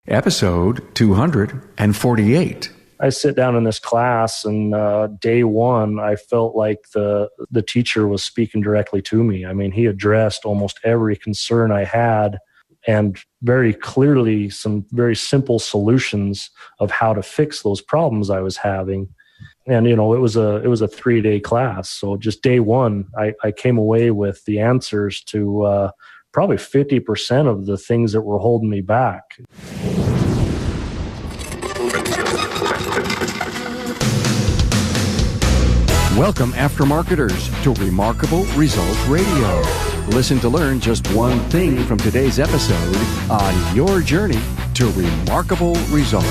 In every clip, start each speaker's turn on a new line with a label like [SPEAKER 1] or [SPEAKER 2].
[SPEAKER 1] Episode 248.
[SPEAKER 2] I sit down in this class, and day one, I felt like the teacher was speaking directly to me. I mean, he addressed almost every concern I had, and very clearly some very simple solutions of how to fix those problems I was having. And, it was a 3-day class. So just day one, I came away with the answers to probably 50% of the things that were holding me back.
[SPEAKER 1] Welcome, aftermarketers, to Remarkable Results Radio. Listen to learn just one thing from today's episode on your journey to remarkable results.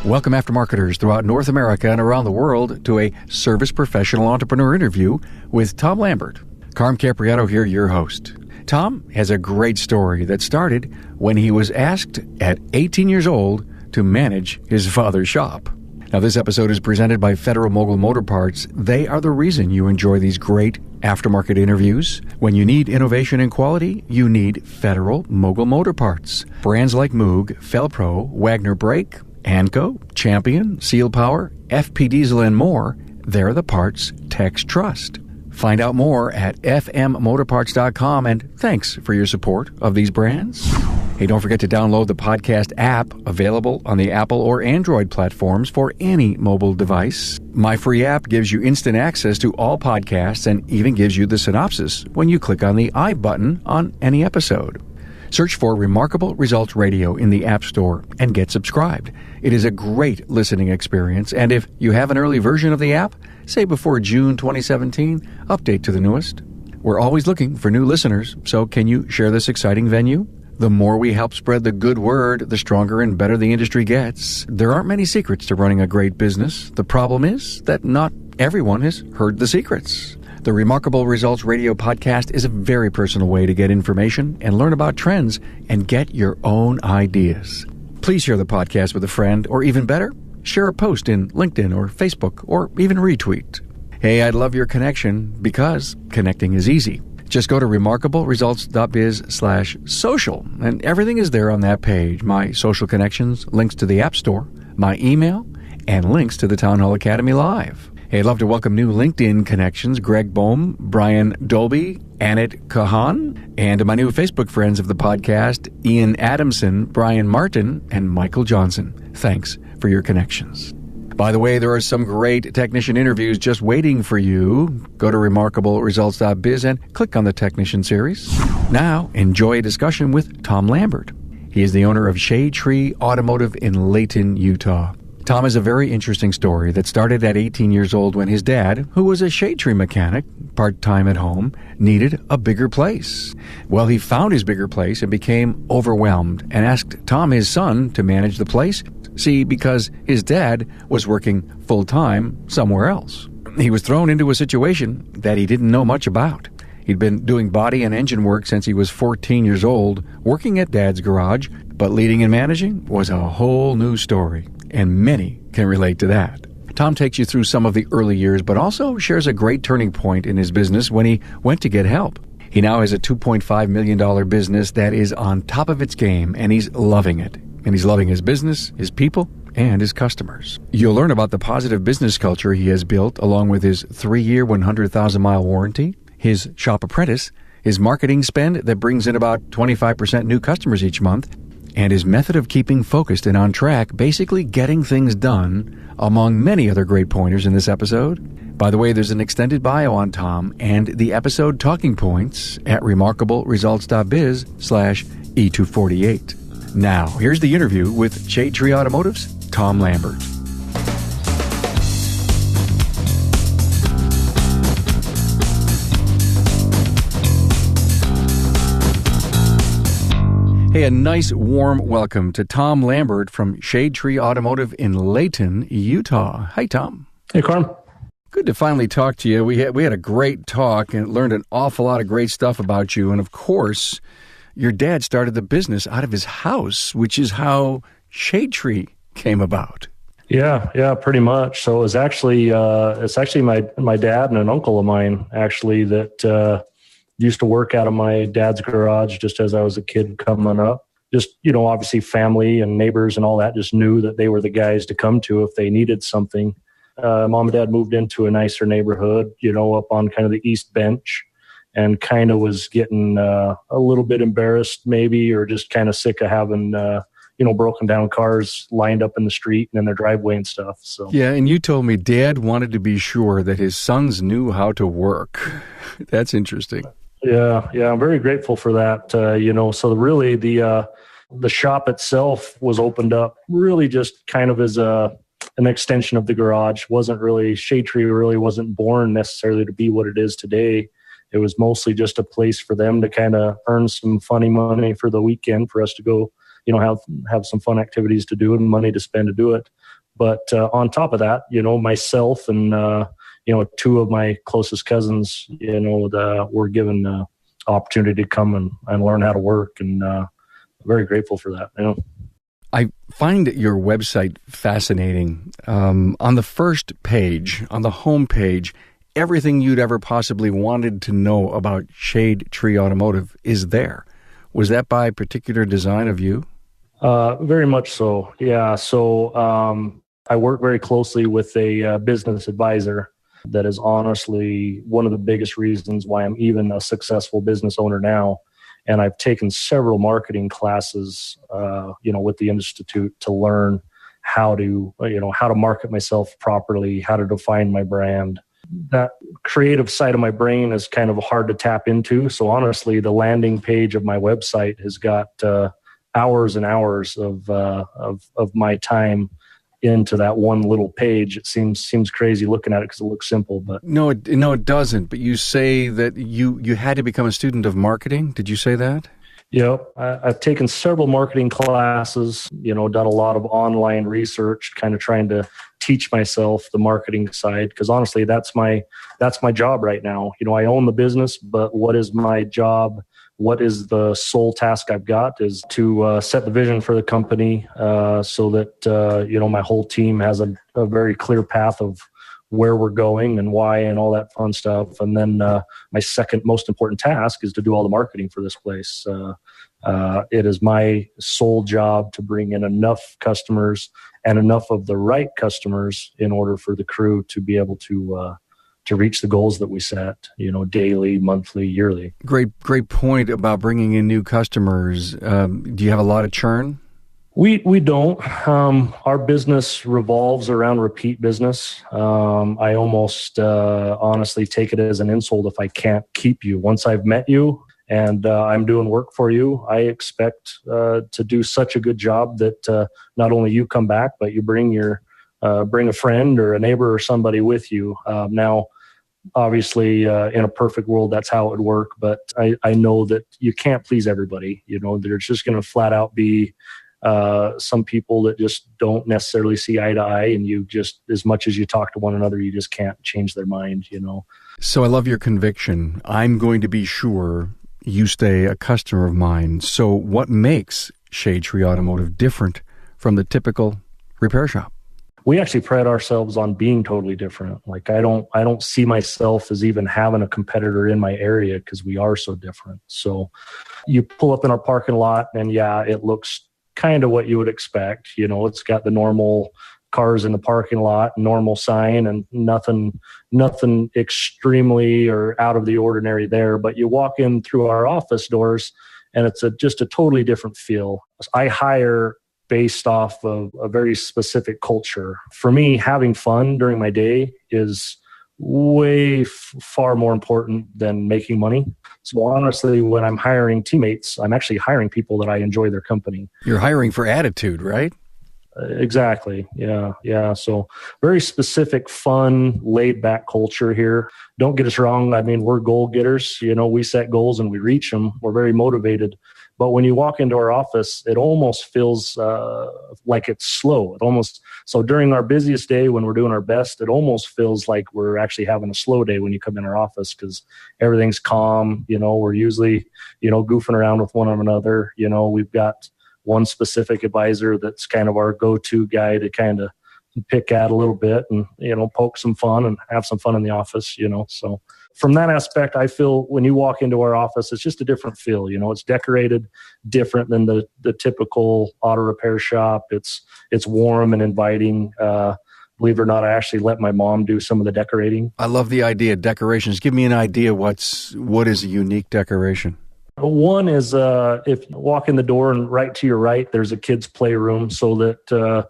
[SPEAKER 1] Welcome, aftermarketers throughout North America and around the world, to a Service Professional Entrepreneur interview with Tom Lambert. Carm Capriato here, your host. Tom has a great story that started when he was asked at 18 years old to manage his father's shop. Now, this episode is presented by Federal Mogul Motor Parts. They are the reason you enjoy these great aftermarket interviews. When you need innovation and quality, you need Federal Mogul Motor Parts. Brands like Moog, Felpro, Wagner Brake, Anco, Champion, Seal Power, FP Diesel, and more, they're the parts techs trust. Find out more at fmmotorparts.com, and thanks for your support of these brands. Hey, don't forget to download the podcast app, available on the Apple or Android platforms for any mobile device. My free app gives you instant access to all podcasts and even gives you the synopsis when you click on the I button on any episode. Search for Remarkable Results Radio in the App Store and get subscribed. It is a great listening experience, and if you have an early version of the app, say before June 2017, update to the newest. We're always looking for new listeners, so can you share this exciting venue? The more we help spread the good word, the stronger and better the industry gets. There aren't many secrets to running a great business. The problem is that not everyone has heard the secrets. The Remarkable Results Radio podcast is a very personal way to get information and learn about trends and get your own ideas. Please share the podcast with a friend, or even better, share a post in LinkedIn or Facebook, or even retweet. Hey, I'd love your connection, because connecting is easy. Just go to remarkableresults.biz/social, and everything is there on that page. My social connections, links to the App Store, my email, and links to the Town Hall Academy Live. Hey, I'd love to welcome new LinkedIn connections: Greg Bohm, Brian Dolby, Annette Kahan, and my new Facebook friends of the podcast, Ian Adamson, Brian Martin, and Michael Johnson. Thanks for your connections. By the way, there are some great technician interviews just waiting for you. Go to remarkableresults.biz and click on the Technician Series. Now, enjoy a discussion with Tom Lambert. He is the owner of Shadtree Automotive in Layton, Utah. Tom has a very interesting story that started at 18 years old when his dad, who was a Shadetree mechanic, part-time at home, needed a bigger place. Well, he found his bigger place and became overwhelmed and asked Tom, his son, to manage the place. See, because his dad was working full-time somewhere else. He was thrown into a situation that he didn't know much about. He'd been doing body and engine work since he was 14 years old, working at Dad's garage, but leading and managing was a whole new story, and many can relate to that. Tom takes you through some of the early years, but also shares a great turning point in his business when he went to get help. He now has a $2.5 million business that is on top of its game, and he's loving it. And he's loving his business, his people, and his customers. You'll learn about the positive business culture he has built, along with his 3-year, 100,000-mile warranty, his shop apprentice, his marketing spend that brings in about 25% new customers each month, and his method of keeping focused and on track, basically getting things done, among many other great pointers in this episode. By the way, there's an extended bio on Tom and the episode talking points at remarkableresults.biz/E248. Now, here's the interview with Shadtree Automotive's Tom Lambert. Hey, a nice warm welcome to Tom Lambert from Shadtree Automotive in Layton, Utah. Hi, Tom.
[SPEAKER 2] Hey, Carm.
[SPEAKER 1] Good to finally talk to you. We had a great talk and learned an awful lot of great stuff about you. And of course, your dad started the business out of his house, which is how Shadetree came about.
[SPEAKER 2] Yeah, pretty much. So it was actually, my dad and an uncle of mine actually that used to work out of my dad's garage just as I was a kid coming up. Just, obviously family and neighbors and all that just knew that they were the guys to come to if they needed something. Mom and dad moved into a nicer neighborhood, up on kind of the East Bench, and kind of was getting a little bit embarrassed maybe, or just kind of sick of having, broken down cars lined up in the street and in their driveway and stuff. So
[SPEAKER 1] yeah, and you told me Dad wanted to be sure that his sons knew how to work. That's interesting.
[SPEAKER 2] Yeah, I'm very grateful for that. So really the shop itself was opened up really just kind of as an extension of the garage. Shadetree really wasn't born necessarily to be what it is today. It was mostly just a place for them to kind of earn some funny money for the weekend, for us to go, have some fun activities to do and money to spend to do it. But on top of that, myself and, two of my closest cousins, were given the opportunity to come and learn how to work. And very grateful for that.
[SPEAKER 1] I find your website fascinating. On the first page, on the home page, everything you'd ever possibly wanted to know about Shadetree Automotive is there. Was that by particular design of you?
[SPEAKER 2] Very much so. Yeah. So I work very closely with a business advisor that is honestly one of the biggest reasons why I'm even a successful business owner now. And I've taken several marketing classes, with the Institute to learn how to market myself properly, how to define my brand. That creative side of my brain is kind of hard to tap into. So honestly, the landing page of my website has got hours and hours of my time into that one little page. It seems crazy looking at it because it looks simple, but
[SPEAKER 1] no, it doesn't. But you say that you had to become a student of marketing. Did you say that?
[SPEAKER 2] Yep. I've taken several marketing classes, done a lot of online research, kind of trying to teach myself the marketing side. Because honestly, that's my job right now. I own the business, but what is my job? What is the sole task I've got is to set the vision for the company so that, my whole team has a very clear path of where we're going and why and all that fun stuff. And then my second most important task is to do all the marketing for this place. It is my sole job to bring in enough customers and enough of the right customers in order for the crew to be able to reach the goals that we set, daily, monthly, yearly.
[SPEAKER 1] Great point about bringing in new customers. Do you have a lot of churn?
[SPEAKER 2] We don't. Our business revolves around repeat business. I almost honestly take it as an insult if I can't keep you. Once I've met you and I'm doing work for you, I expect to do such a good job that not only you come back, but you bring a friend or a neighbor or somebody with you. Now, obviously, in a perfect world, that's how it would work. But I know that you can't please everybody. There's just going to flat out be some people that just don't necessarily see eye to eye, and you just, as much as you talk to one another, you just can't change their mind.
[SPEAKER 1] So I love your conviction. I'm going to be sure you stay a customer of mine. So what makes Shadetree Automotive different from the typical repair shop?
[SPEAKER 2] We actually pride ourselves on being totally different. Like I don't see myself as even having a competitor in my area because we are so different. So you pull up in our parking lot and it looks kind of what you would expect. It's got the normal cars in the parking lot, normal sign, and nothing extremely or out of the ordinary there. But you walk in through our office doors and it's just a totally different feel. I hire based off of a very specific culture. For me, having fun during my day is way far more important than making money. So honestly, when I'm hiring teammates, I'm actually hiring people that I enjoy their company.
[SPEAKER 1] You're hiring for attitude, right?
[SPEAKER 2] Exactly. Yeah. So very specific, fun, laid back culture here. Don't get us wrong. I mean, we're goal getters. We set goals and we reach them. We're very motivated. But when you walk into our office, it almost feels like it's slow. So during our busiest day, when we're doing our best, it almost feels like we're actually having a slow day when you come in our office because everything's calm. We're usually, goofing around with one another. We've got one specific advisor that's kind of our go-to guy to kind of pick at a little bit and, poke some fun and have some fun in the office, So from that aspect, I feel when you walk into our office, it's just a different feel. It's decorated different than the typical auto repair shop. It's warm and inviting. Believe it or not, I actually let my mom do some of the decorating.
[SPEAKER 1] I love the idea of decorations. Give me an idea what is a unique decoration.
[SPEAKER 2] One is if you walk in the door and right to your right, there's a kid's playroom, so that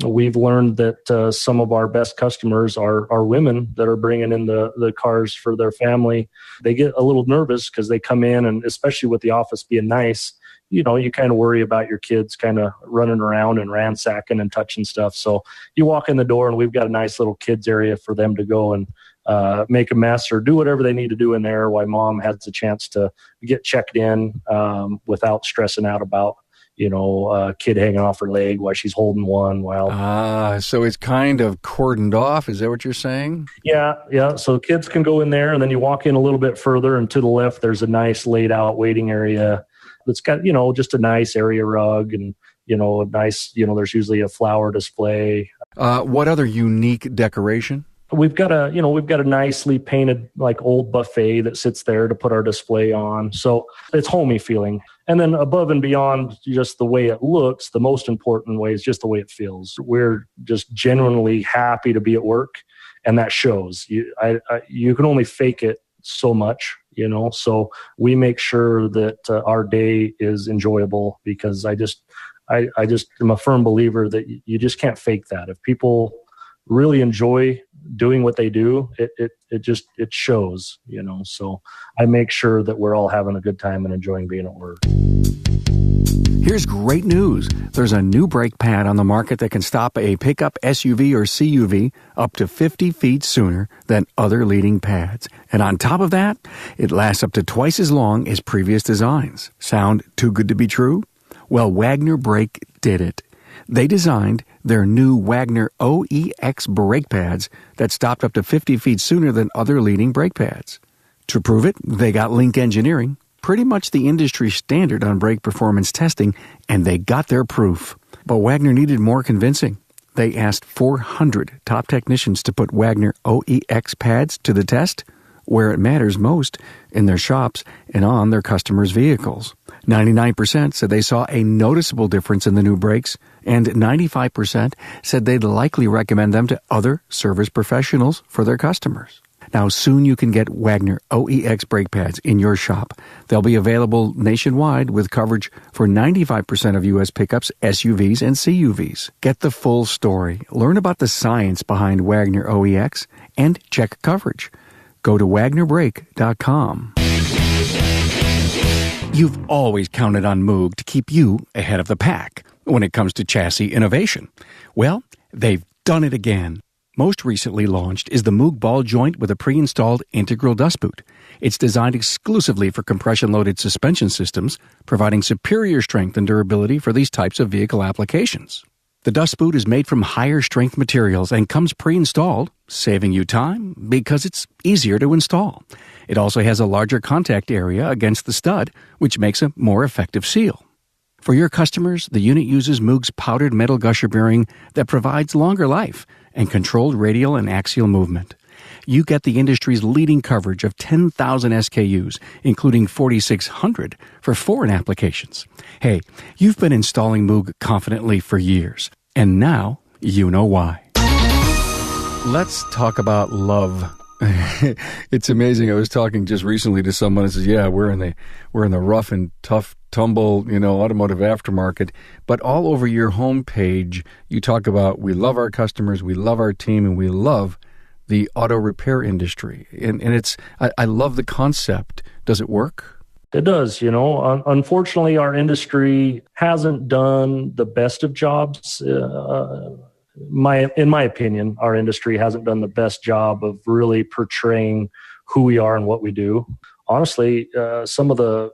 [SPEAKER 2] we've learned that some of our best customers are women that are bringing in the cars for their family. They get a little nervous because they come in, and especially with the office being nice, you kind of worry about your kids kind of running around and ransacking and touching stuff. So you walk in the door and we've got a nice little kids area for them to go and make a mess or do whatever they need to do in there while mom has a chance to get checked in without stressing out about, a kid hanging off her leg while she's holding one while.
[SPEAKER 1] So it's kind of cordoned off. Is that what you're saying?
[SPEAKER 2] Yeah. So kids can go in there, and then you walk in a little bit further, and to the left, there's a nice laid out waiting area that's got, just a nice area rug and, a nice, there's usually a flower display.
[SPEAKER 1] What other unique decoration?
[SPEAKER 2] We've got a nicely painted like old buffet that sits there to put our display on. So it's homey feeling. And then above and beyond just the way it looks, the most important way is just the way it feels. We're just genuinely happy to be at work, and that shows. You can only fake it so much, so we make sure that our day is enjoyable, because I just am a firm believer that you just can't fake that. If people really enjoy doing what they do, it shows, so I make sure that we're all having a good time and enjoying being at work.
[SPEAKER 1] Here's great news. There's a new brake pad on the market that can stop a pickup SUV or CUV up to 50 feet sooner than other leading pads. And on top of that, it lasts up to twice as long as previous designs. Sound too good to be true? Well, Wagner Brake did it. They designed their new Wagner OEX brake pads that stopped up to 50 feet sooner than other leading brake pads. To prove it, they got Link Engineering, pretty much the industry standard on brake performance testing, and they got their proof. But Wagner needed more convincing. They asked 400 top technicians to put Wagner OEX pads to the test, where it matters most, in their shops and on their customers' vehicles. 99% said they saw a noticeable difference in the new brakes, and 95% said they'd likely recommend them to other service professionals for their customers. Now, soon you can get Wagner OEX brake pads in your shop. They'll be available nationwide with coverage for 95% of U.S. pickups, SUVs, and CUVs. Get the full story. Learn about the science behind Wagner OEX and check coverage. Go to WagnerBrake.com. You've always counted on Moog to keep you ahead of the pack when it comes to chassis innovation. Well, they've done it again. Most recently launched is the Moog ball joint with a pre-installed integral dust boot. It's designed exclusively for compression-loaded suspension systems, providing superior strength and durability for these types of vehicle applications. The dust boot is made from higher strength materials and comes pre-installed, saving you time because it's easier to install. It also has a larger contact area against the stud, which makes a more effective seal. For your customers, the unit uses Moog's powdered metal gusher bearing that provides longer life and controlled radial and axial movement. You get the industry's leading coverage of 10,000 SKUs, including 4,600 for foreign applications. Hey, you've been installing Moog confidently for years, and now you know why. Let's talk about love. It's amazing. I was talking just recently to someone who says, "Yeah, we're in the rough and tough tumble, automotive aftermarket." But all over your homepage, you talk about we love our customers, we love our team, and we love the auto repair industry. And it's I love the concept. Does it work?
[SPEAKER 2] It does. Unfortunately, our industry hasn't done the best of jobs. In my opinion, our industry hasn't done the best job of really portraying who we are and what we do. Honestly, some of the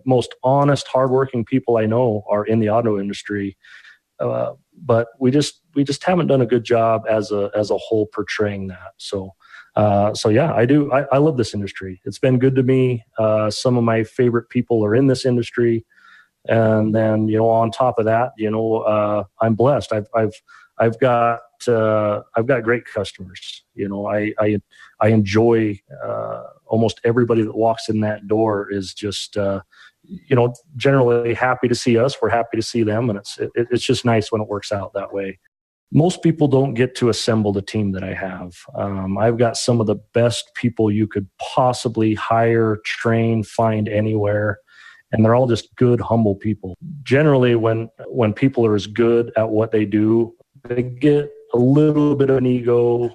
[SPEAKER 2] most honest, hardworking people I know are in the auto industry, but we just haven't done a good job as a whole portraying that. So yeah, I do. I love this industry. It's been good to me. Some of my favorite people are in this industry, and then on top of that, I'm blessed. I've got great customers. I enjoy almost everybody that walks in that door is just generally happy to see us. We're happy to see them, and it's just nice when it works out that way. Most people don't get to assemble the team that I have. I've got some of the best people you could possibly hire, train, find anywhere. And they're all just good, humble people. Generally, when people are as good at what they do, they get a little bit of an ego.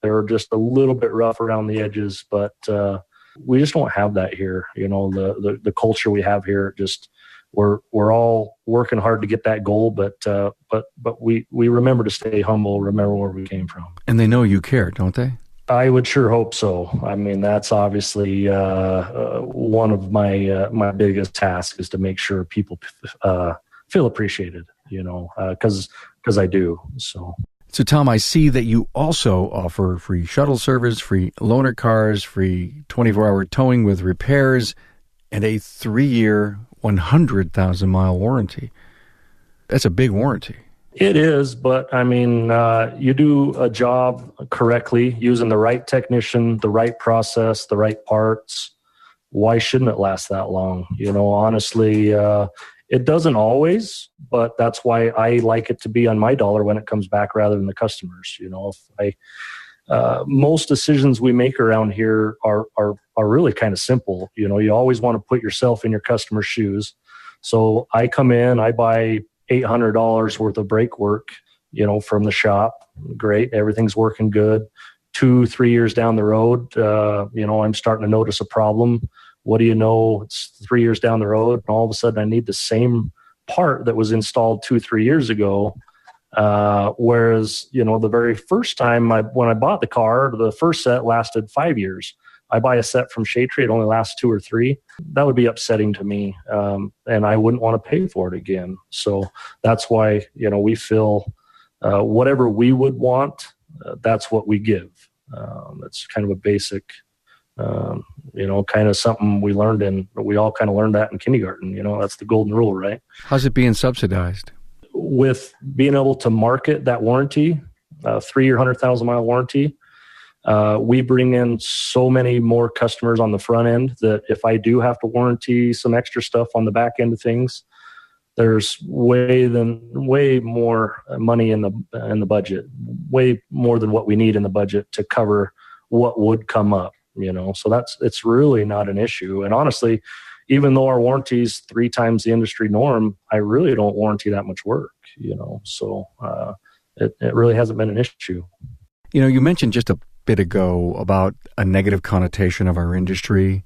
[SPEAKER 2] They're just a little bit rough around the edges, but we just don't have that here. The culture we have here, just we're all working hard to get that goal, but we remember to stay humble, remember where we came from.
[SPEAKER 1] And they know you care, don't they?
[SPEAKER 2] I would sure hope so. I mean, that's obviously one of my biggest tasks is to make sure people feel appreciated, because I do. So,
[SPEAKER 1] Tom, I see that you also offer free shuttle service, free loaner cars, free 24-hour towing with repairs, and a 3-year, 100,000-mile warranty. That's a big warranty.
[SPEAKER 2] It is, but I mean, you do a job correctly using the right technician, the right process, the right parts. Why shouldn't it last that long? Honestly, it doesn't always, but that's why I like it to be on my dollar when it comes back rather than the customers. Most decisions we make around here are really kind of simple. You always want to put yourself in your customer's shoes. So I come in, I buy $800 worth of brake work, from the shop. Great. Everything's working good. 2-3 years down the road, I'm starting to notice a problem. What do you know? It's 3 years down the road, and all of a sudden I need the same part that was installed 2-3 years ago. Whereas, the very first time when I bought the car, the first set lasted 5 years. I buy a set from Shadetree, it only lasts 2 or 3. That would be upsetting to me, and I wouldn't want to pay for it again. So that's why, we feel whatever we would want, that's what we give. That's kind of a basic, kind of something we all kind of learned that in kindergarten. That's the golden rule, right?
[SPEAKER 1] How's it being subsidized?
[SPEAKER 2] With being able to market that warranty, 3-year, 100,000-mile warranty, we bring in so many more customers on the front end that if I do have to warranty some extra stuff on the back end of things, there's way more money in the budget, way more than what we need in the budget to cover what would come up. So it's really not an issue. And honestly, even though our warranty's 3 times the industry norm, I really don't warranty that much work. So it really hasn't been an issue.
[SPEAKER 1] You mentioned just a bit ago about a negative connotation of our industry.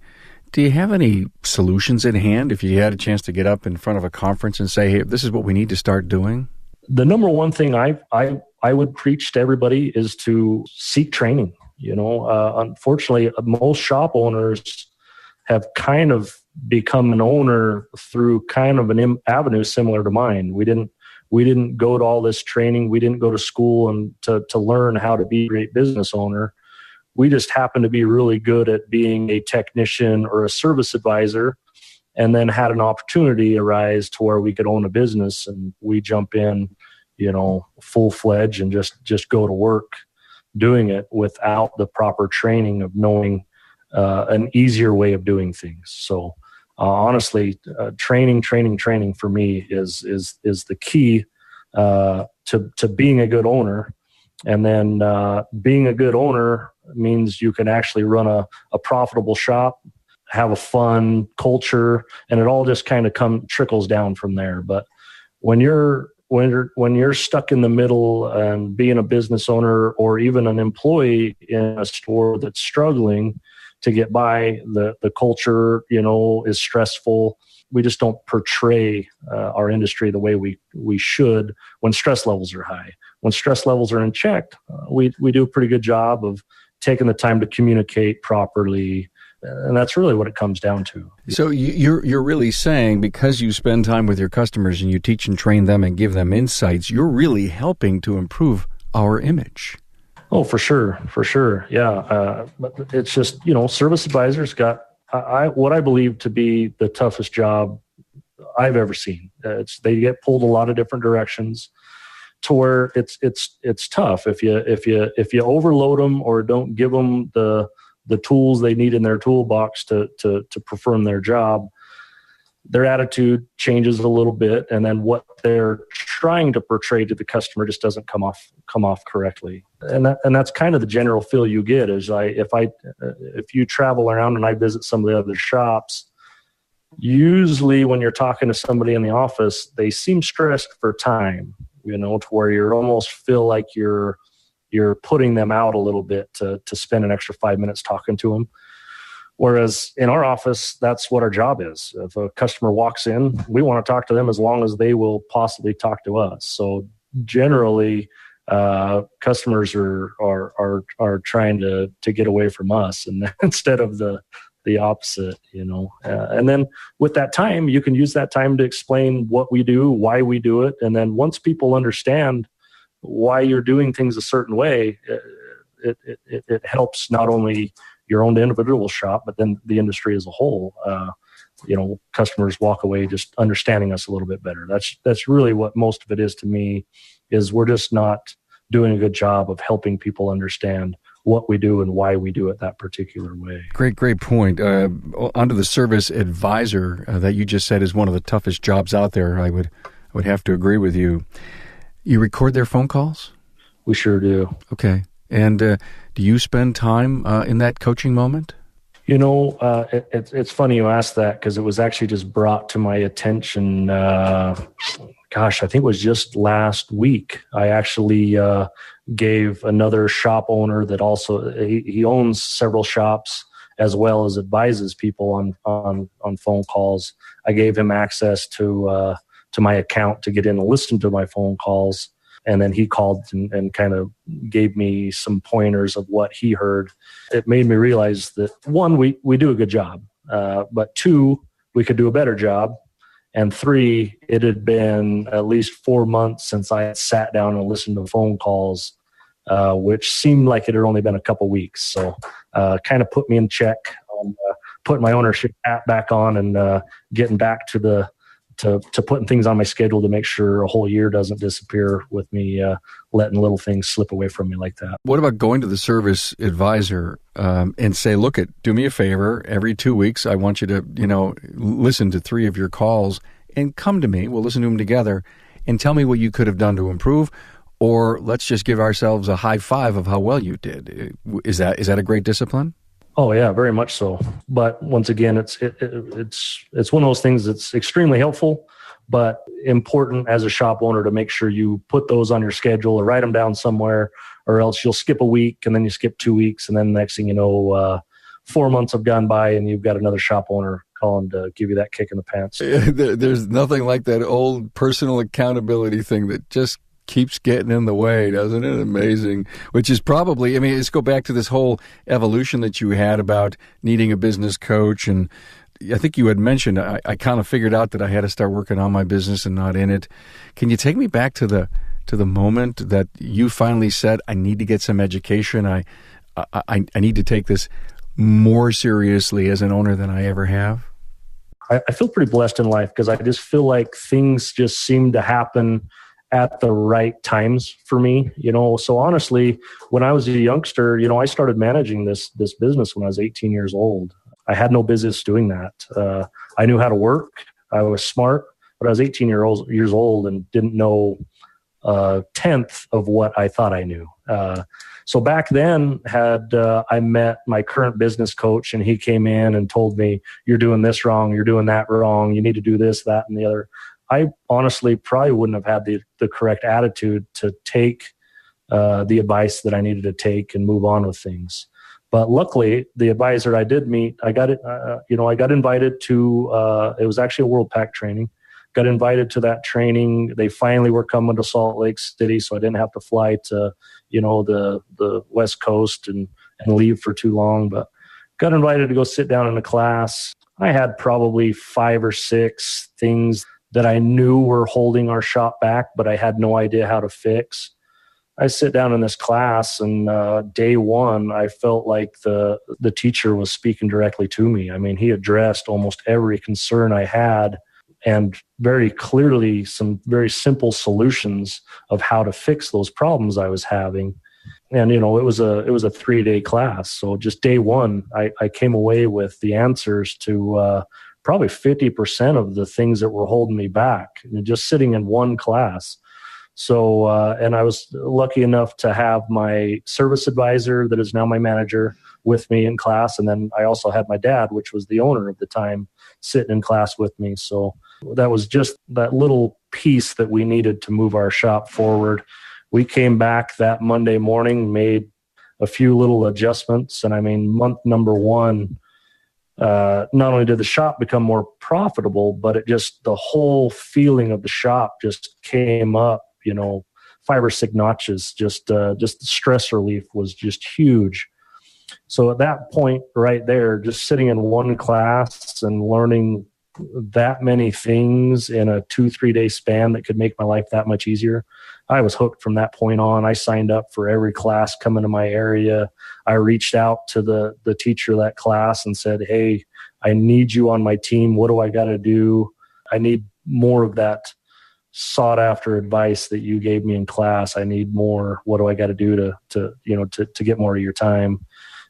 [SPEAKER 1] Do you have any solutions in hand if you had a chance to get up in front of a conference and say, hey, this is what we need to start doing?
[SPEAKER 2] The number one thing I would preach to everybody is to seek training. Unfortunately, most shop owners have kind of become an owner through kind of an avenue similar to mine. We didn't go to all this training. We didn't go to school and to learn how to be a great business owner. We just happened to be really good at being a technician or a service advisor, and then had an opportunity arise to where we could own a business, and we jump in, full-fledged and just go to work doing it without the proper training of knowing an easier way of doing things. So honestly, training for me is the key to being a good owner. And then being a good owner means you can actually run a profitable shop, have a fun culture, and it all just kind of trickles down from there. But when you're stuck in the middle and being a business owner or even an employee in a store that's struggling to get by, the culture, is stressful. We just don't portray our industry the way we should when stress levels are high. When stress levels are in check, we do a pretty good job of taking the time to communicate properly. And that's really what it comes down to.
[SPEAKER 1] So you're really saying, because you spend time with your customers and you teach and train them and give them insights, you're really helping to improve our image.
[SPEAKER 2] Oh, for sure. Yeah. But it's just, service advisors got what I believe to be the toughest job I've ever seen. They get pulled a lot of different directions. to where it's tough if you overload them or don't give them the tools they need in their toolbox to perform their job. Their attitude changes a little bit, and then what they're trying to portray to the customer just doesn't come off correctly. And that's kind of the general feel you get is if you travel around and I visit some of the other shops, usually when you're talking to somebody in the office, they seem stressed for time, to where you almost feel like you're putting them out a little bit to spend an extra 5 minutes talking to them. Whereas in our office, that's what our job is. If a customer walks in, we want to talk to them as long as they will possibly talk to us. So generally, customers are trying to get away from us, and instead of the opposite, And then with that time, you can use that time to explain what we do, why we do it, and then once people understand why you're doing things a certain way, it helps not only your own individual shop, but then the industry as a whole. Customers walk away just understanding us a little bit better. That's really what most of it is to me, is we're just not doing a good job of helping people understand what we do and why we do it that particular way.
[SPEAKER 1] Great point. Onto the service advisor that you just said is one of the toughest jobs out there. I would have to agree with you. You record their phone calls?
[SPEAKER 2] We sure do.
[SPEAKER 1] Okay. And do you spend time in that coaching moment?
[SPEAKER 2] It's funny you asked that, because it was actually just brought to my attention. I think it was just last week. I actually gave another shop owner that also he owns several shops as well as advises people on phone calls. I gave him access to my account to get in and listen to my phone calls. And then he called and kind of gave me some pointers of what he heard. It made me realize that, one, we do a good job, but two, we could do a better job. And three, it had been at least 4 months since I had sat down and listened to phone calls, which seemed like it had only been a couple weeks. So kind of put me in check on putting my ownership hat back on and getting back to putting things on my schedule to make sure a whole year doesn't disappear with me letting little things slip away from me like that.
[SPEAKER 1] What about going to the service advisor and say, look, do me a favor, every 2 weeks, I want you to, listen to 3 of your calls and come to me. We'll listen to them together and tell me what you could have done to improve, or let's just give ourselves a high five of how well you did. Is that a great discipline?
[SPEAKER 2] Oh yeah, very much so. But once again, it's one of those things that's extremely helpful, but important as a shop owner to make sure you put those on your schedule or write them down somewhere, or else you'll skip a week and then you skip 2 weeks, and then the next thing you know, 4 months have gone by and you've got another shop owner calling to give you that kick in the pants.
[SPEAKER 1] There's nothing like that old personal accountability thing that just keeps getting in the way, doesn't it? Amazing. Which is probably, let's go back to this whole evolution that you had about needing a business coach. And I think you had mentioned, I kind of figured out that I had to start working on my business and not in it. Can you take me back to the moment that you finally said, I need to get some education. I need to take this more seriously as an owner than I ever have?
[SPEAKER 2] I feel pretty blessed in life, because I just feel like things just seem to happen at the right times for me, So honestly, when I was a youngster, I started managing this business when I was 18 years old. I had no business doing that. I knew how to work. I was smart, but I was 18 years old and didn't know a tenth of what I thought I knew. So back then, I met my current business coach, and he came in and told me, you're doing this wrong, you're doing that wrong, you need to do this, that, and the other. I honestly probably wouldn't have had the correct attitude to take the advice that I needed to take and move on with things. But luckily, the advisor I did meet, I got invited to, it was actually a World Pack training. Got invited to that training. They finally were coming to Salt Lake City, so I didn't have to fly to, the West Coast and leave for too long. But got invited to go sit down in a class. I had probably 5 or 6 things that I knew were holding our shop back, but I had no idea how to fix. I sit down in this class, and day one, I felt like the teacher was speaking directly to me. He addressed almost every concern I had and very clearly some very simple solutions of how to fix those problems I was having. And, it was a 3-day class. So just day one, I came away with the answers to probably 50% of the things that were holding me back, just sitting in one class. So, and I was lucky enough to have my service advisor that is now my manager with me in class. And then I also had my dad, which was the owner of the time, sitting in class with me. So that was just that little piece that we needed to move our shop forward. We came back that Monday morning, made a few little adjustments. And I mean, month number one, not only did the shop become more profitable, but the whole feeling of the shop just came up, 5 or 6 notches. Just the stress relief was just huge. So at that point right there, just sitting in one class and learning that many things in a 2-3 day span that could make my life that much easier, I was hooked from that point on. I signed up for every class coming to my area. I reached out to the teacher of that class and said, hey, I need you on my team. What do I got to do? I need more of that sought after advice that you gave me in class. I need more. What do I got to do to get more of your time?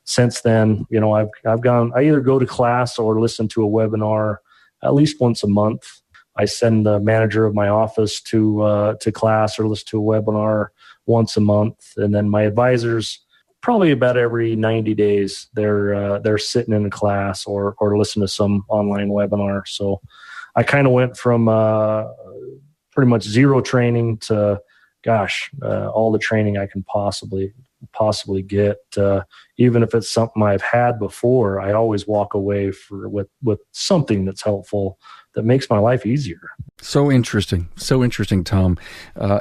[SPEAKER 2] Since then, I've gone, I either go to class or listen to a webinar at least once a month. I send the manager of my office to class or listen to a webinar once a month. And then my advisors, probably about every 90 days, they're sitting in a class or listen to some online webinar. So I kind of went from pretty much zero training to, all the training I can possibly get. Even if it's something I've had before, I always walk away with something that's helpful, that makes my life easier.
[SPEAKER 1] So interesting, Tom.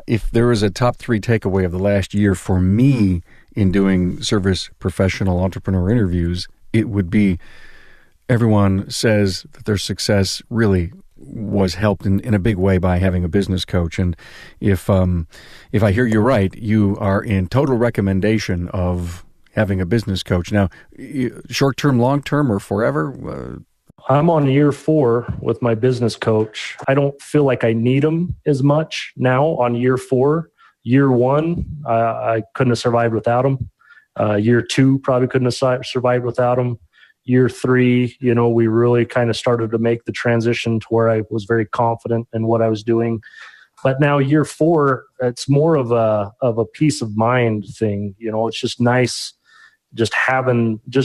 [SPEAKER 1] If there is a top 3 takeaway of the last year for me in doing service professional entrepreneur interviews, it would be everyone says that their success really was helped in a big way by having a business coach. And if I hear you right, you are in total recommendation of having a business coach. Now, short-term, long-term, or forever?
[SPEAKER 2] I'm on year 4 with my business coach. I don't feel like I need him as much now on year 4. Year 1, I couldn't have survived without him. Year 2, probably couldn't have survived without him. Year 3, we really kind of started to make the transition to where I was very confident in what I was doing. But now year 4, it's more of a peace of mind thing. It's just nice just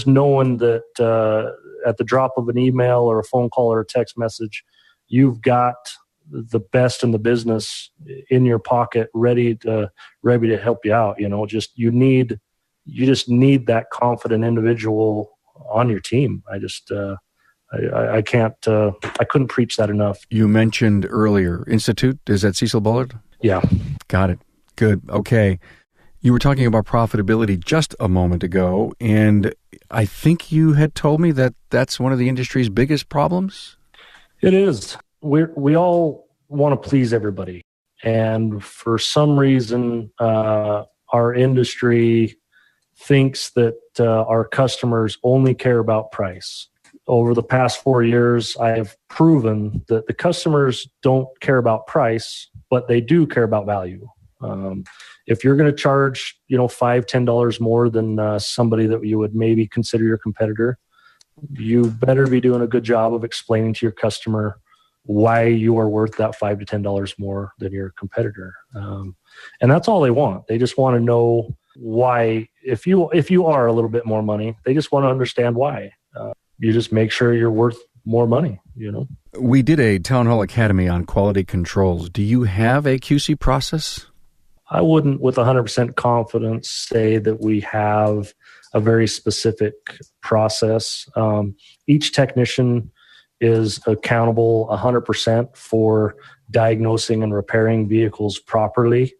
[SPEAKER 2] knowing that at the drop of an email or a phone call or a text message, you've got the best in the business in your pocket, ready to help you out. You just need that confident individual on your team. I couldn't preach that enough.
[SPEAKER 1] You mentioned earlier Institute. Is that Cecil Bullard?
[SPEAKER 2] Yeah.
[SPEAKER 1] Got it. Good. Okay. You were talking about profitability just a moment ago, and I think you had told me that that's one of the industry's biggest problems.
[SPEAKER 2] It is. We all want to please everybody. And for some reason, our industry thinks that our customers only care about price. Over the past 4 years, I have proven that the customers don't care about price, but they do care about value. If you're going to charge, $5, $10 more than somebody that you would maybe consider your competitor, you better be doing a good job of explaining to your customer why you are worth that $5 to $10 more than your competitor. And that's all they want. They just want to know why. If you are a little bit more money, they just want to understand why. You just make sure you're worth more money.
[SPEAKER 1] We did a Town Hall Academy on quality controls. Do you have a QC process?
[SPEAKER 2] I wouldn't with 100% confidence say that we have a very specific process. Each technician is accountable 100% for diagnosing and repairing vehicles properly.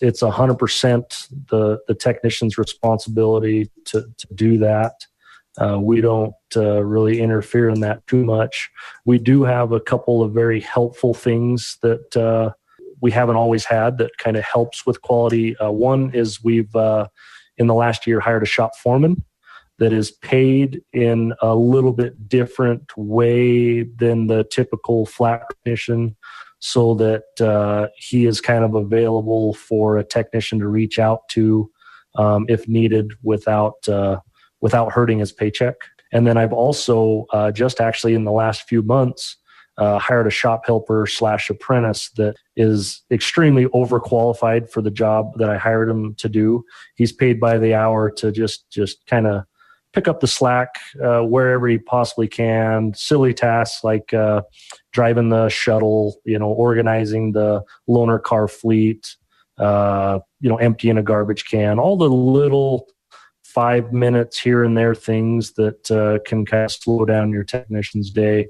[SPEAKER 2] It's 100% the technician's responsibility to do that. We don't really interfere in that too much. We do have a couple of very helpful things that we haven't always had that kind of helps with quality. One is we've, in the last year, hired a shop foreman that is paid in a little bit different way than the typical flat technician, so that he is kind of available for a technician to reach out to if needed without hurting his paycheck. And then I've also just actually in the last few months hired a shop helper / apprentice that is extremely overqualified for the job that I hired him to do. He's paid by the hour to just kind of pick up the slack wherever he possibly can. Silly tasks like driving the shuttle, organizing the loaner car fleet, emptying a garbage can, all the little 5 minutes here and there things that can kind of slow down your technician's day.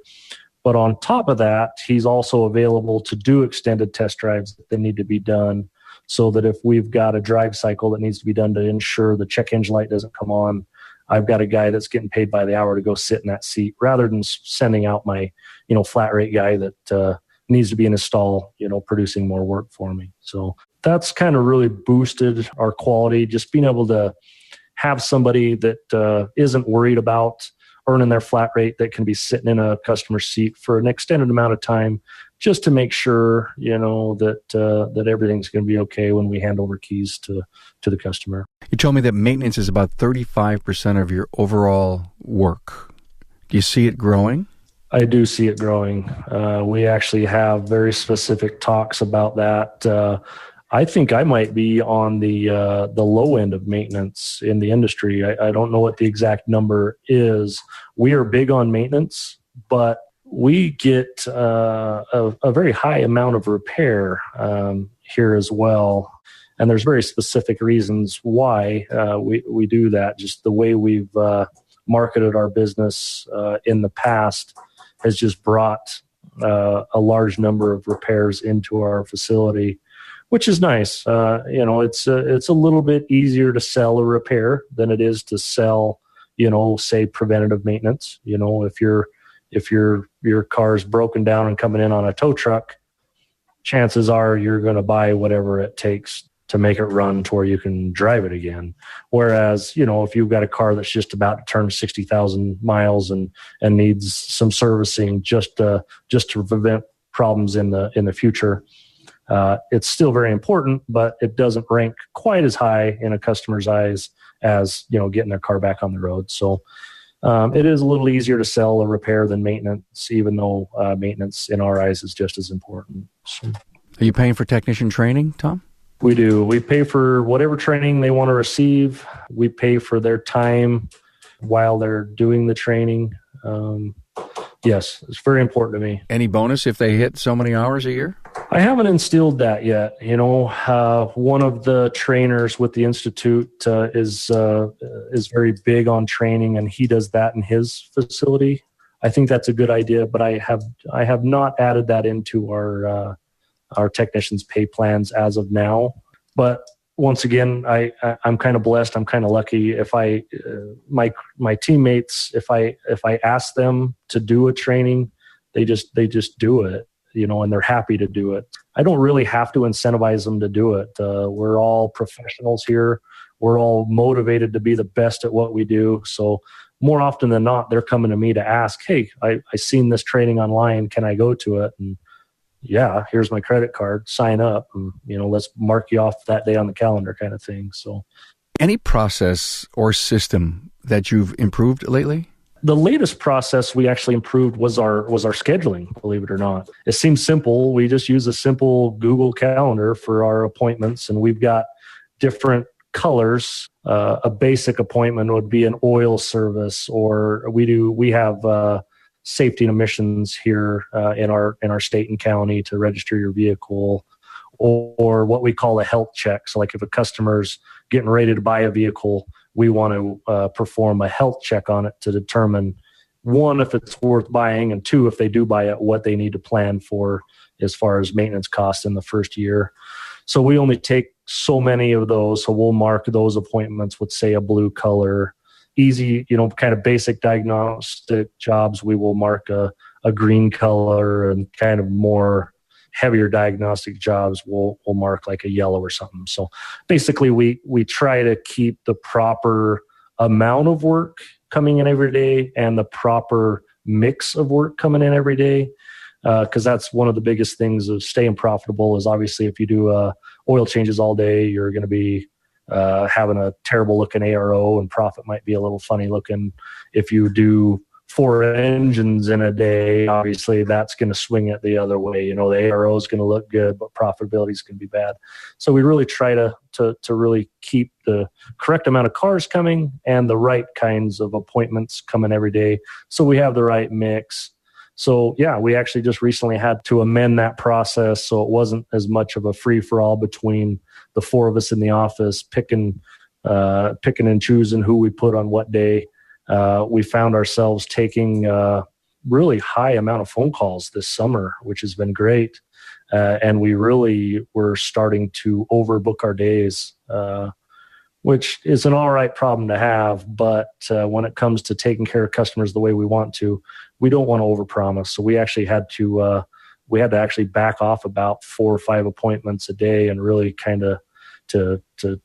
[SPEAKER 2] But on top of that, he's also available to do extended test drives that need to be done, so that if we've got a drive cycle that needs to be done to ensure the check engine light doesn't come on, I've got a guy that's getting paid by the hour to go sit in that seat, rather than sending out my, flat rate guy that needs to be in his stall, producing more work for me. So that's kind of really boosted our quality, just being able to have somebody that isn't worried about earning their flat rate, that can be sitting in a customer seat for an extended amount of time, just to make sure, that everything's going to be okay when we hand over keys to the customer.
[SPEAKER 1] You told me that maintenance is about 35% of your overall work. Do you see it growing?
[SPEAKER 2] I do see it growing. We actually have very specific talks about that. I think I might be on the low end of maintenance in the industry. I don't know what the exact number is. We are big on maintenance, but we get a very high amount of repair here as well. And there's very specific reasons why we do that. Just the way we've marketed our business in the past has just brought a large number of repairs into our facility, which is nice. It's a little bit easier to sell a repair than it is to sell, say preventative maintenance. If your car's broken down and coming in on a tow truck, chances are you're going to buy whatever it takes to make it run to where you can drive it again. Whereas, if you've got a car that's just about to turn 60,000 miles and needs some servicing just to prevent problems in the future, it's still very important, but it doesn't rank quite as high in a customer's eyes as, getting their car back on the road. So it is a little easier to sell a repair than maintenance, even though maintenance in our eyes is just as important. So,
[SPEAKER 1] are you paying for technician training, Tom?
[SPEAKER 2] We do. We pay for whatever training they want to receive. We pay for their time while they're doing the training. Yes, it's very important to me.
[SPEAKER 1] Any bonus if they hit so many hours a year?
[SPEAKER 2] I haven't instilled that yet. One of the trainers with the Institute is very big on training, and he does that in his facility. I think that's a good idea, but I have not added that into our technicians' pay plans as of now. But once again, I'm kind of blessed. I'm kind of lucky. If my teammates, if I ask them to do a training, they just do it, and they're happy to do it. I don't really have to incentivize them to do it. We're all professionals here. We're all motivated to be the best at what we do. So more often than not, they're coming to me to ask, "Hey, I seen this training online. Can I go to it?" And yeah, here's my credit card, sign up, and, let's mark you off that day on the calendar kind of thing. So,
[SPEAKER 1] any process or system that you've improved lately?
[SPEAKER 2] The latest process we actually improved was our scheduling, believe it or not. It seems simple. We just use a simple Google Calendar for our appointments, and we've got different colors. A basic appointment would be an oil service, or we have safety and emissions here in our state and county to register your vehicle, or what we call a health check. So like if a customer's getting ready to buy a vehicle, we want to perform a health check on it to determine, one, if it's worth buying, and two, if they do buy it, what they need to plan for as far as maintenance costs in the first year. So we only take so many of those. So we'll mark those appointments with, say, a blue color. Easy, kind of basic diagnostic jobs, we will mark a green color, and kind of more heavier diagnostic jobs, we'll mark like a yellow or something. So basically we try to keep the proper amount of work coming in every day and the proper mix of work coming in every day. Because that's one of the biggest things of staying profitable is obviously if you do oil changes all day, you're going to be having a terrible looking ARO, and profit might be a little funny looking. If you do 4 engines in a day, obviously that's going to swing it the other way. The ARO is going to look good, but profitability is going to be bad. So we really try to really keep the correct amount of cars coming and the right kinds of appointments coming every day, so we have the right mix. So yeah, we actually just recently had to amend that process so it wasn't as much of a free-for-all between the 4 of us in the office picking and choosing who we put on what day. We found ourselves taking a really high amount of phone calls this summer, which has been great. And we really were starting to overbook our days, which is an all right problem to have. But when it comes to taking care of customers the way we want to, we don't want to overpromise. So we actually had to actually back off about 4 or 5 appointments a day and really kind of to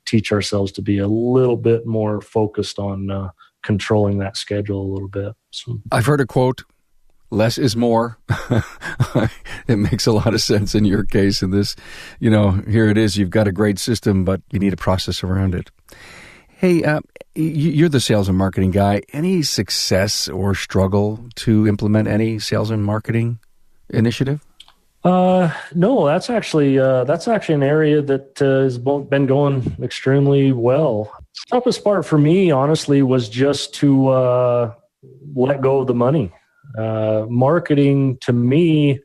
[SPEAKER 2] teach ourselves to be a little bit more focused on controlling that schedule a little bit. So.
[SPEAKER 1] I've heard a quote, less is more. It makes a lot of sense in your case. In this, here it is. You've got a great system, but you need a process around it. Hey, you're the sales and marketing guy. Any success or struggle to implement any sales and marketing initiative?
[SPEAKER 2] No, that's actually an area that has been going extremely well. The toughest part for me, honestly, was just to let go of the money. Marketing to me,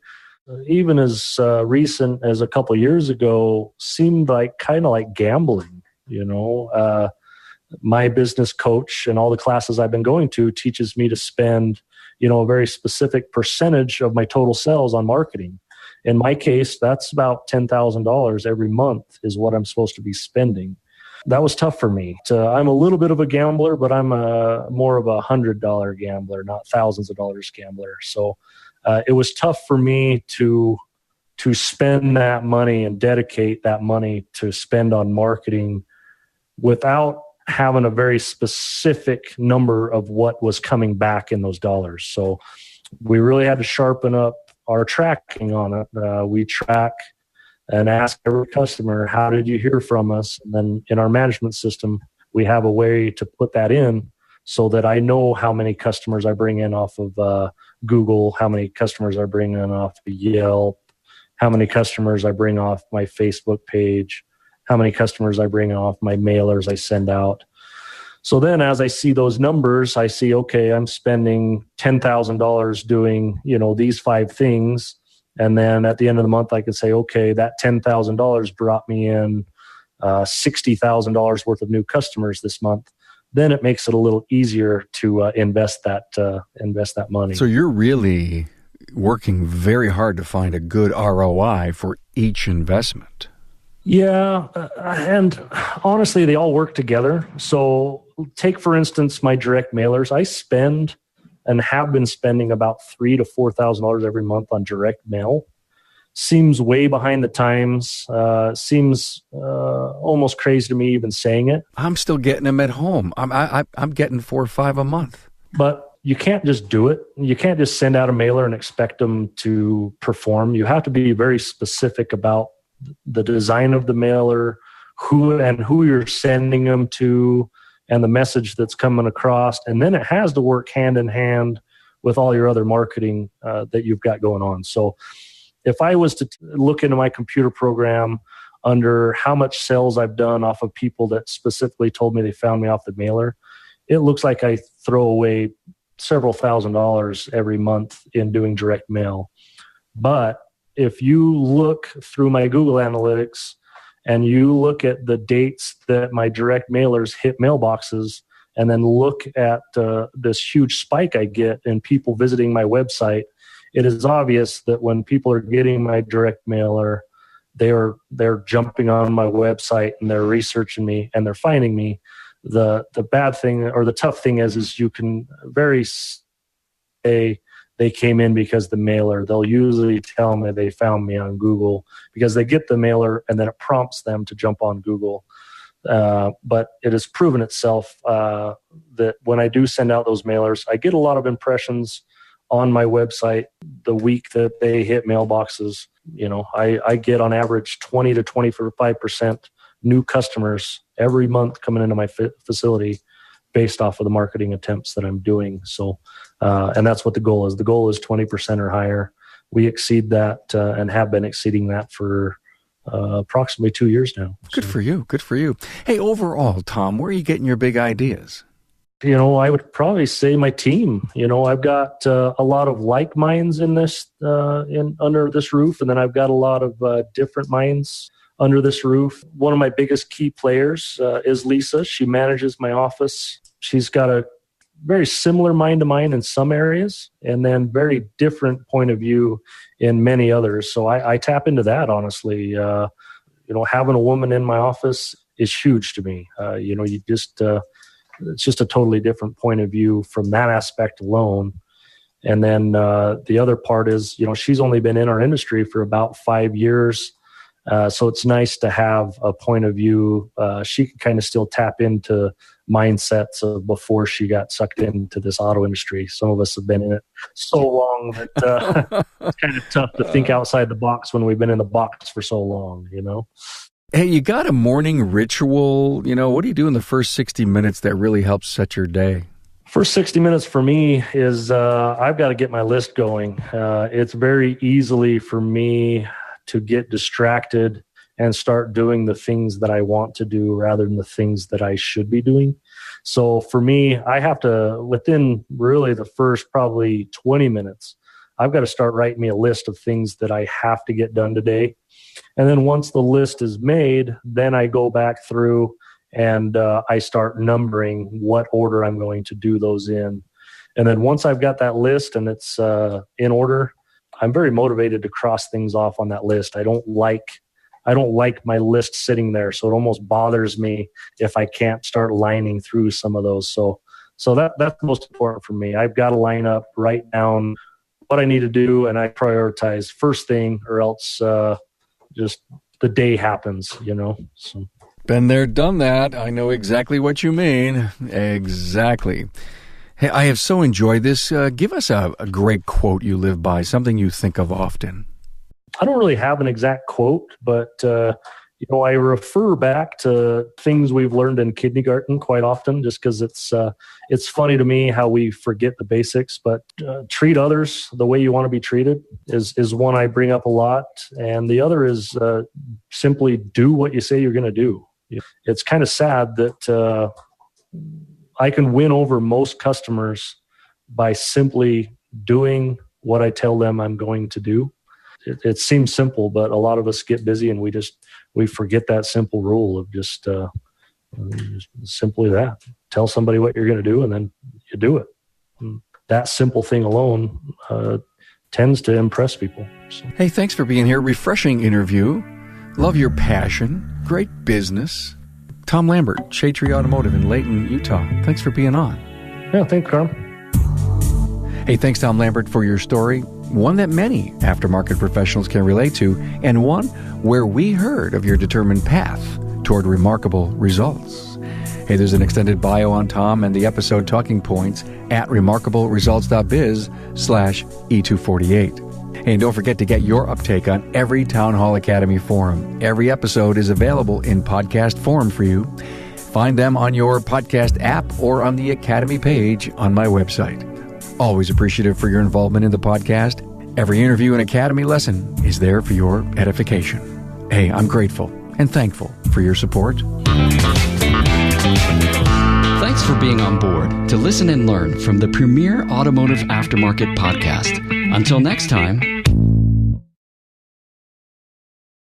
[SPEAKER 2] even as recent as a couple of years ago, seemed like kind of like gambling. My business coach and all the classes I've been going to teaches me to spend, a very specific percentage of my total sales on marketing. In my case, that's about $10,000 every month is what I'm supposed to be spending. That was tough for me. I'm a little bit of a gambler, but I'm more of $100 gambler, not thousands of dollars gambler. So it was tough for me to spend that money and dedicate that money to spend on marketing without having a very specific number of what was coming back in those dollars. So we really had to sharpen up our tracking on it. We track and ask every customer, how did you hear from us? And then in our management system, we have a way to put that in so that I know how many customers I bring in off of Google, how many customers I bring in off of Yelp, how many customers I bring off my Facebook page, how many customers I bring off my mailers I send out. So then as I see those numbers, I see, okay, I'm spending $10,000 doing, these 5 things. And then at the end of the month, I could say, okay, that $10,000 brought me in $60,000 worth of new customers this month. Then it makes it a little easier to invest that money.
[SPEAKER 1] So you're really working very hard to find a good ROI for each investment.
[SPEAKER 2] Yeah, and honestly, they all work together. So take, for instance, my direct mailers. I spend and have been spending about $3,000 to $4,000 every month on direct mail. Seems way behind the times. Seems almost crazy to me even saying it.
[SPEAKER 1] I'm still getting them at home. I'm getting 4 or 5 a month.
[SPEAKER 2] But you can't just do it. You can't just send out a mailer and expect them to perform. You have to be very specific about the design of the mailer, who you're sending them to, and the message that's coming across. And then it has to work hand in hand with all your other marketing that you've got going on. So if I was to look into my computer program under how much sales I've done off of people that specifically told me they found me off the mailer, it looks like I throw away several $1,000s every month in doing direct mail. But if you look through my Google Analytics and you look at the dates that my direct mailers hit mailboxes, and then look at this huge spike I get in people visiting my website, it is obvious that when people are getting my direct mailer, they're jumping on my website and they're researching me and they're finding me. The bad thing or the tough thing is you can very say they came in because the mailer. They'll usually tell me they found me on Google because they get the mailer and then it prompts them to jump on Google. But it has proven itself that when I do send out those mailers, I get a lot of impressions on my website the week that they hit mailboxes. I get on average 20 to 25% new customers every month coming into my facility based off of the marketing attempts that I'm doing. So, and that's what the goal is. The goal is 20% or higher. We exceed that and have been exceeding that for approximately 2 years now.
[SPEAKER 1] Good for you. Good for you. Hey, overall, Tom, where are you getting your big ideas?
[SPEAKER 2] I would probably say my team. I've got a lot of like minds in this, under this roof, and then I've got a lot of different minds under this roof. One of my biggest key players is Lisa. She manages my office. She's got a very similar mind to mine in some areas, and then very different point of view in many others. So I tap into that, honestly. Having a woman in my office is huge to me. It's just a totally different point of view from that aspect alone. And then the other part is, she's only been in our industry for about 5 years. So it's nice to have a point of view. She can kind of still tap into mindsets of before she got sucked into this auto industry. Some of us have been in it so long that it's kind of tough to think outside the box when we've been in the box for so long,
[SPEAKER 1] Hey, you got a morning ritual? What do you do in the first 60 minutes that really helps set your day?
[SPEAKER 2] First 60 minutes for me is I've got to get my list going. It's very easily for me to get distracted and start doing the things that I want to do rather than the things that I should be doing. So for me, I have to, within really the first probably 20 minutes, I've got to start writing me a list of things that I have to get done today. And then once the list is made, then I go back through and I start numbering what order I'm going to do those in. And then once I've got that list and it's in order, I'm very motivated to cross things off on that list. I don't like my list sitting there, so it almost bothers me if I can't start lining through some of those. So that's most important for me. I've got to line up, write down what I need to do, and I prioritize first thing, or else just the day happens, So.
[SPEAKER 1] Been there, done that. I know exactly what you mean. Exactly. Hey, I have so enjoyed this. Give us a great quote you live by, something you think of often.
[SPEAKER 2] I don't really have an exact quote, but I refer back to things we've learned in kindergarten quite often, just because it's funny to me how we forget the basics. But treat others the way you want to be treated is one I bring up a lot, and the other is simply do what you say you're going to do. It's kind of sad that I can win over most customers by simply doing what I tell them I'm going to do. It seems simple, but a lot of us get busy and we forget that simple rule of just simply that. Tell somebody what you're going to do and then you do it. And that simple thing alone tends to impress people. So.
[SPEAKER 1] Hey, thanks for being here. Refreshing interview. Love your passion. Great business. Tom Lambert, Shadtree Automotive in Layton, Utah. Thanks for being on.
[SPEAKER 2] Yeah, thanks, Carl.
[SPEAKER 1] Hey, thanks, Tom Lambert, for your story. One that many aftermarket professionals can relate to, and one where we heard of your determined path toward remarkable results. Hey, there's an extended bio on Tom and the episode talking points at remarkableresults.biz/E248. And don't forget to get your uptake on every Town Hall Academy forum. Every episode is available in podcast form for you. Find them on your podcast app or on the Academy page on my website. Always appreciative for your involvement in the podcast. Every interview and Academy lesson is there for your edification. Hey, I'm grateful and thankful for your support.
[SPEAKER 3] Thanks for being on board to listen and learn from the premier automotive aftermarket podcast. Until next time,